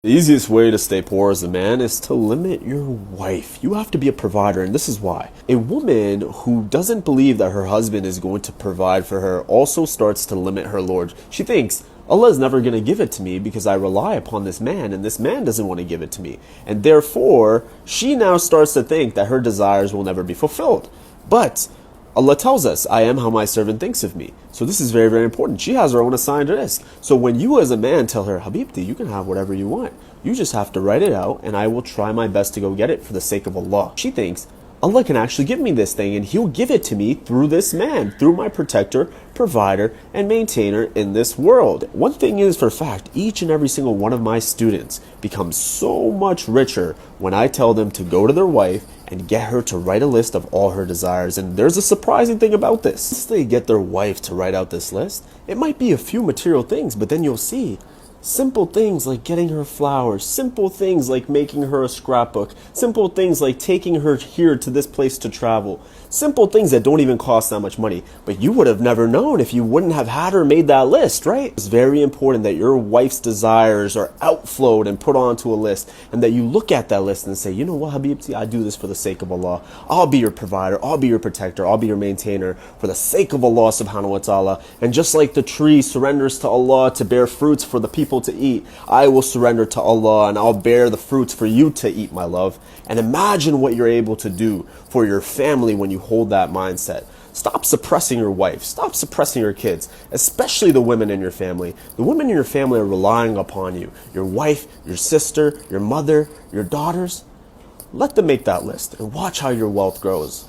The easiest way to stay poor as a man is to limit your wife. You have to be a provider, and this is why. A woman who doesn't believe that her husband is going to provide for her also starts to limit her Lord. She thinks, Allah is never going to give it to me because I rely upon this man, and this man doesn't want to give it to me. And therefore, she now starts to think that her desires will never be fulfilled. But Allah tells us, I am how my servant thinks of me. So this is very, very important. She has her own assigned risk. So when you as a man tell her, Habibti, you can have whatever you want. You just have to write it out and I will try my best to go get it for the sake of Allah. She thinks, Allah can actually give me this thing and He'll give it to me through this man, through my protector, provider, and maintainer in this world. One thing is for a fact, each and every single one of my students becomes so much richer when I tell them to go to their wife and get her to write a list of all her desires. And there's a surprising thing about this. Once they get their wife to write out this list, it might be a few material things, but then you'll see simple things like getting her flowers, simple things like making her a scrapbook, simple things like taking her here to this place to travel, simple things that don't even cost that much money. But you would have never known if you wouldn't have had her made that list, right? It's very important that your wife's desires are outflowed and put onto a list, and that you look at that list and say, you know what, Habibti, I do this for the sake of Allah. I'll be your provider, I'll be your protector, I'll be your maintainer for the sake of Allah subhanahu wa ta'ala. And just like the tree surrenders to Allah to bear fruits for the people to eat, I will surrender to Allah and I'll bear the fruits for you to eat, my love. And imagine what you're able to do for your family when you hold that mindset. Stop suppressing your wife. Stop suppressing your kids, especially the women in your family. The women in your family are relying upon you. Your wife, your sister, your mother, your daughters. Let them make that list and watch how your wealth grows.